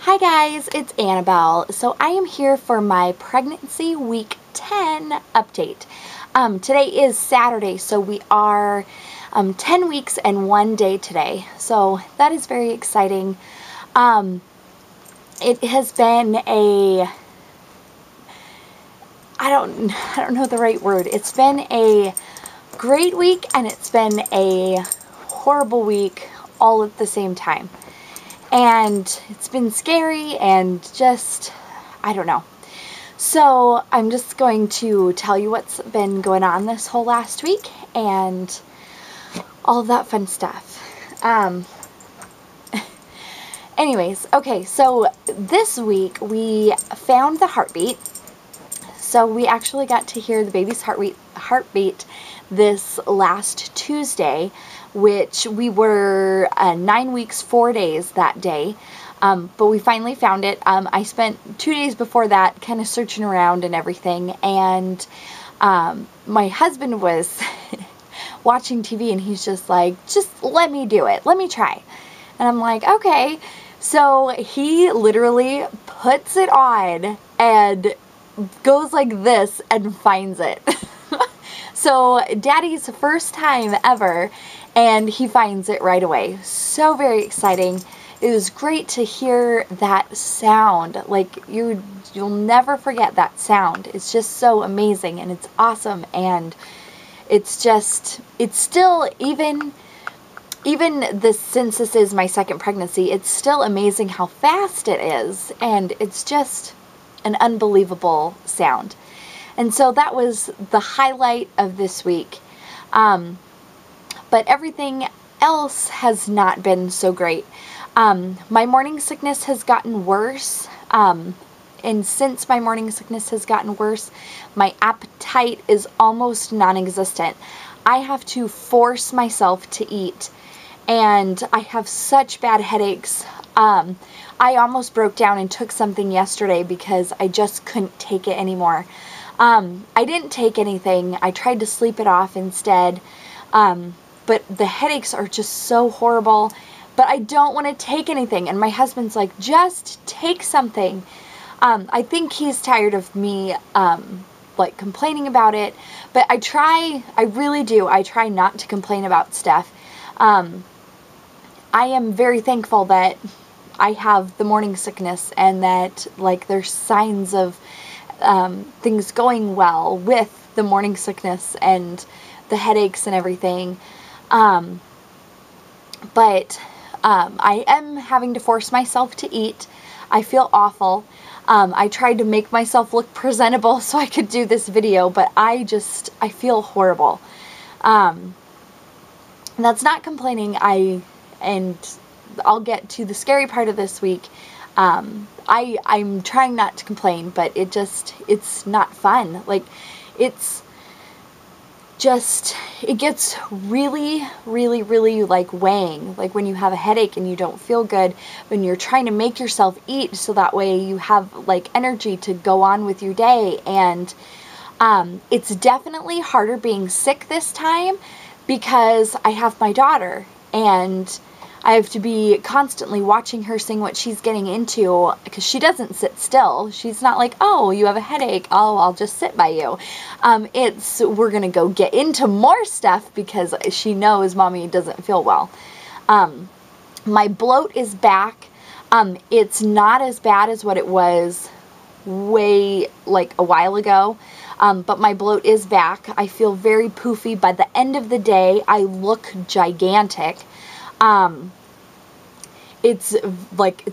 Hi guys, it's Annabelle. So I am here for my pregnancy week 10 update. Today is Saturday, so we are 10 weeks and 1 day today. So that is very exciting. It has been a, I don't know the right word. It's been a great week and it's been a horrible week all at the same time. And it's been scary and just, I don't know. So I'm just going to tell you what's been going on this whole last week and all of that fun stuff. Anyways, okay, so this week we found the heartbeat. So we actually got to hear the baby's heartbeat this last Tuesday, which we were 9 weeks, 4 days that day. But we finally found it. I spent 2 days before that kind of searching around and everything. And my husband was watching TV and he's just like, just let me do it. Let me try. And I'm like, okay. So he literally puts it on and goes like this and finds it. So Daddy's first time ever, and he finds it right away. So very exciting. It was great to hear that sound. Like you'll never forget that sound. It's just so amazing and it's awesome, and it's still, even since this is my second pregnancy, it's still amazing how fast it is, and it's just an unbelievable sound. And so that was the highlight of this week. But everything else has not been so great. My morning sickness has gotten worse. And since my morning sickness has gotten worse, my appetite is almost non-existent. I have to force myself to eat. And I have such bad headaches. I almost broke down and took something yesterday because I just couldn't take it anymore. I didn't take anything. I tried to sleep it off instead. But the headaches are just so horrible. But I don't want to take anything. And my husband's like, just take something. I think he's tired of me, like complaining about it. But I really do. I try not to complain about stuff. I am very thankful that I have the morning sickness and that like there's signs of things going well with the morning sickness and the headaches and everything. But I am having to force myself to eat. I feel awful. I tried to make myself look presentable so I could do this video, but I feel horrible. That's not complaining. I'll get to the scary part of this week. I'm trying not to complain, but it's not fun. Like, it gets really, really, really like weighing. Like when you have a headache and you don't feel good, when you're trying to make yourself eat so that way you have like energy to go on with your day. And it's definitely harder being sick this time because I have my daughter and I have to be constantly watching her, seeing what she's getting into, because she doesn't sit still. She's not like, oh, you have a headache, oh, I'll just sit by you. We're going to go get into more stuff because she knows Mommy doesn't feel well. My bloat is back. It's not as bad as what it was way, like, a while ago. But my bloat is back. I feel very poofy. By the end of the day, I look gigantic. It's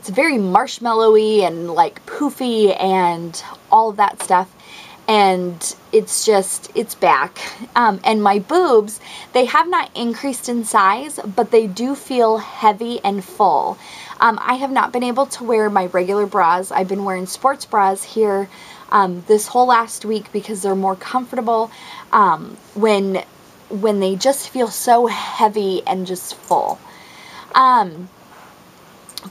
very marshmallowy and like poofy and all of that stuff. And it's back. And my boobs, they have not increased in size, but they do feel heavy and full. I have not been able to wear my regular bras. I've been wearing sports bras here, this whole last week because they're more comfortable, when they just feel so heavy and just full.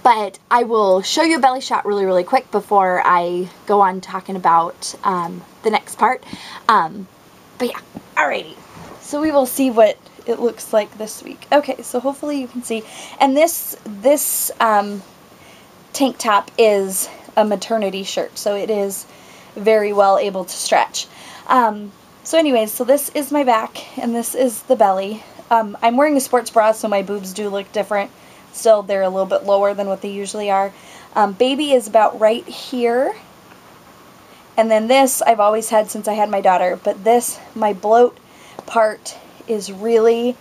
But I will show you a belly shot really, really quick before I go on talking about the next part. But yeah, alrighty. So we will see what it looks like this week. Okay, so hopefully you can see. And this tank top is a maternity shirt, so it is very well able to stretch. So anyways, so this is my back, and this is the belly. I'm wearing a sports bra, so my boobs do look different. Still, they're a little bit lower than what they usually are. Baby is about right here. And then this, I've always had since I had my daughter. But this, my bloat part is really,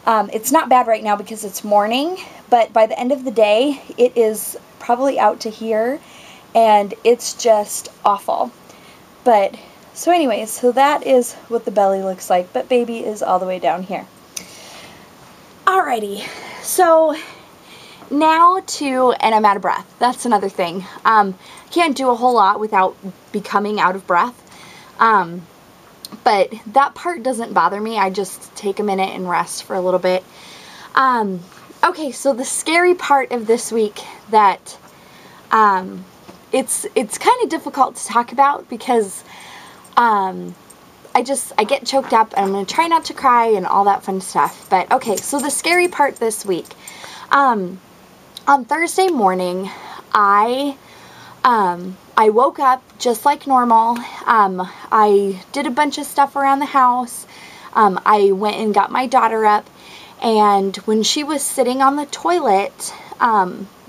it's not bad right now because it's morning. But by the end of the day, it is probably out to here. And it's just awful. But, so anyways, so that is what the belly looks like. But baby is all the way down here. Alrighty, so now and I'm out of breath. That's another thing. Can't do a whole lot without becoming out of breath. But that part doesn't bother me. I just take a minute and rest for a little bit. Okay, so the scary part of this week that it's kind of difficult to talk about because I get choked up, and I'm going to try not to cry and all that fun stuff. But okay, so the scary part this week. On Thursday morning, I woke up just like normal. I did a bunch of stuff around the house. I went and got my daughter up, and when she was sitting on the toilet,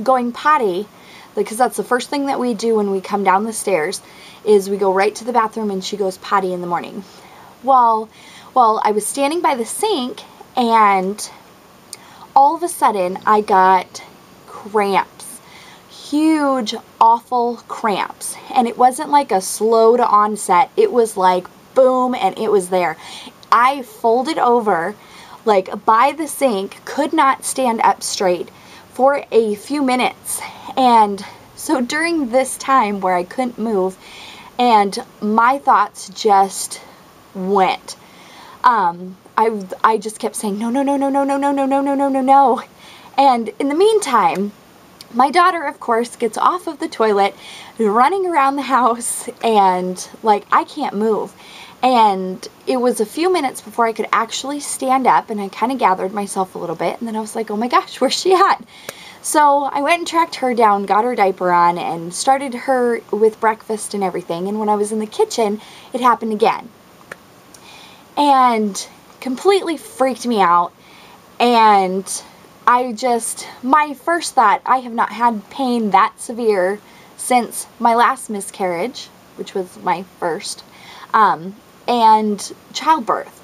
going potty, because that's the first thing that we do when we come down the stairs, is we go right to the bathroom and she goes potty in the morning. Well, I was standing by the sink, and all of a sudden I got cramps. Huge, awful cramps. And it wasn't like a slow to onset. It was like boom, and it was there. I folded over like by the sink, could not stand up straight for a few minutes. And so during this time where I couldn't move, and my thoughts just went. I just kept saying, no, no, no, no, no, no, no, no, no, no, no, no, no. And in the meantime, my daughter, of course, gets off of the toilet, running around the house, and like, I can't move. And it was a few minutes before I could actually stand up, and I kind of gathered myself a little bit, and then I was like, oh my gosh, where's she at? So I went and tracked her down, got her diaper on, and started her with breakfast and everything. And when I was in the kitchen, it happened again. And completely freaked me out. And my first thought, I have not had pain that severe since my last miscarriage, which was my first, and childbirth.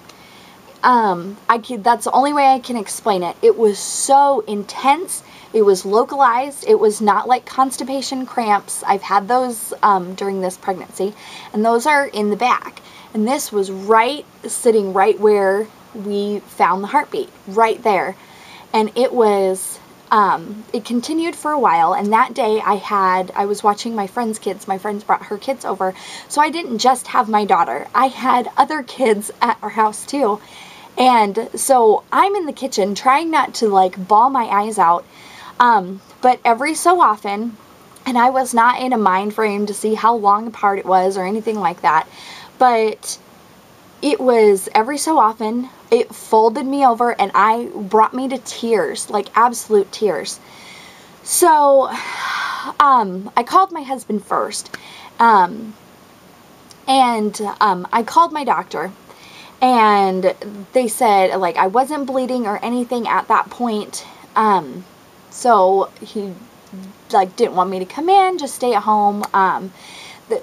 That's the only way I can explain it. It was so intense. It was localized. It was not like constipation cramps. I've had those during this pregnancy, and those are in the back. And this was sitting right where we found the heartbeat, right there. And it was, it continued for a while. And that day I was watching my friend's kids. My friends brought her kids over. So I didn't just have my daughter. I had other kids at our house too. And so I'm in the kitchen trying not to like bawl my eyes out. But every so often, and I was not in a mind frame to see how long apart it was or anything like that, but it was every so often, it folded me over, and brought me to tears, like absolute tears. So, I called my husband first, and I called my doctor, and they said, like, I wasn't bleeding or anything at that point, so he, like, didn't want me to come in, just stay at home,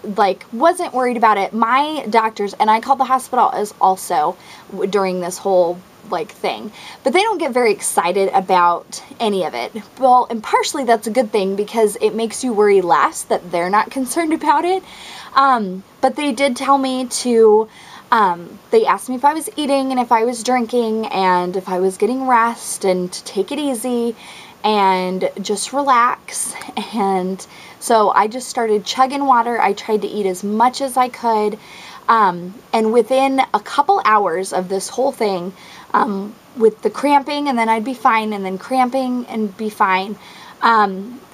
like, wasn't worried about it. My doctors, and I called the hospital as also during this whole, like, thing, but they don't get very excited about any of it. Well, and partially that's a good thing because it makes you worry less that they're not concerned about it. But they did tell me to, they asked me if I was eating and if I was drinking and if I was getting rest and to take it easy and just relax. And so I just started chugging water. I tried to eat as much as I could. And within a couple hours of this whole thing, with the cramping, and then I'd be fine, and then cramping and be fine,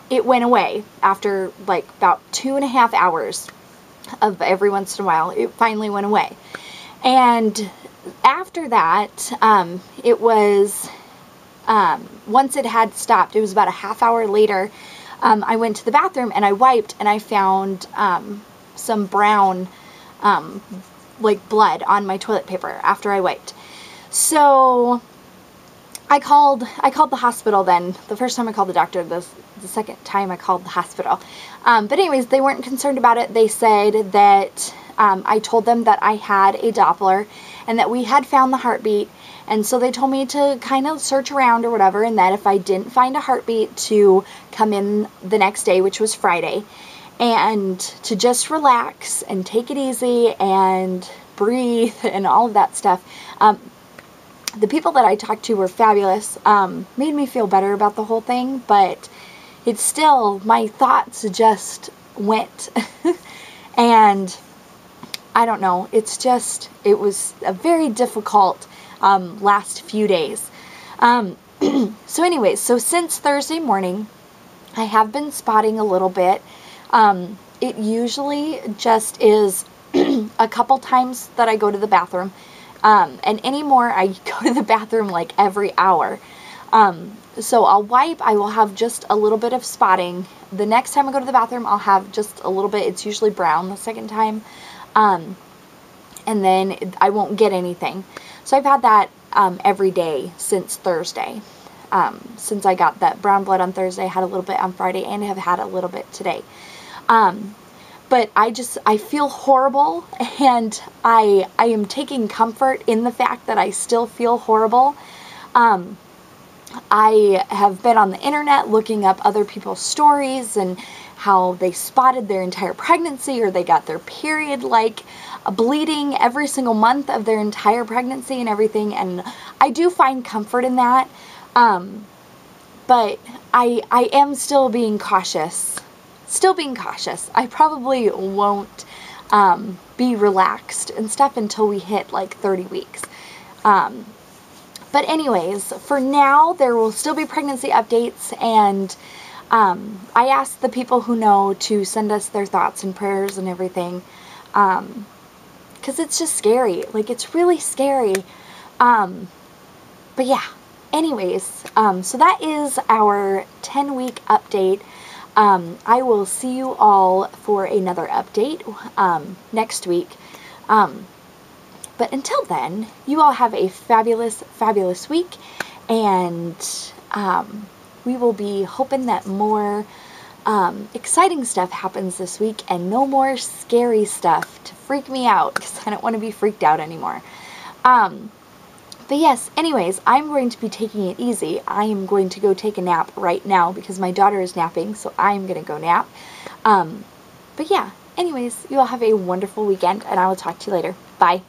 it went away after like about 2.5 hours of every once in a while. It finally went away. And after that, it was, once it had stopped, it was about a half hour later, I went to the bathroom and I wiped and I found some brown like blood on my toilet paper after I wiped. So I called the hospital then. The first time I called the doctor, the second time I called the hospital. But anyways, they weren't concerned about it. They said that I told them that I had a Doppler and that we had found the heartbeat. And so they told me to kind of search around or whatever, and that if I didn't find a heartbeat, to come in the next day, which was Friday, and to just relax and take it easy and breathe and all of that stuff. The people that I talked to were fabulous, made me feel better about the whole thing, but it's still, my thoughts just went. And I don't know, it was a very difficult last few days. So anyways, so since Thursday morning, I have been spotting a little bit. It usually just is a couple times that I go to the bathroom. And anymore, I go to the bathroom like every hour. So I'll wipe, I will have just a little bit of spotting. The next time I go to the bathroom, I'll have just a little bit. It's usually brown the second time. And then I won't get anything. So I've had that every day since Thursday. Since I got that brown blood on Thursday, I had a little bit on Friday, and have had a little bit today. But I feel horrible, and I am taking comfort in the fact that I still feel horrible. I have been on the internet looking up other people's stories and how they spotted their entire pregnancy, or they got their period like bleeding every single month of their entire pregnancy and everything, and I do find comfort in that, but I am still being cautious. I probably won't be relaxed and stuff until we hit like 30 weeks. But anyways, for now, there will still be pregnancy updates, and I asked the people who know to send us their thoughts and prayers and everything, because it's just scary. Like, it's really scary. But yeah, anyways, so that is our 10-week update. I will see you all for another update next week. But until then, you all have a fabulous, fabulous week, and we will be hoping that more exciting stuff happens this week and no more scary stuff to freak me out, because I don't want to be freaked out anymore. But yes, anyways, I'm going to be taking it easy. I am going to go take a nap right now because my daughter is napping, so I'm going to go nap. But yeah, anyways, you all have a wonderful weekend, and I will talk to you later. Bye.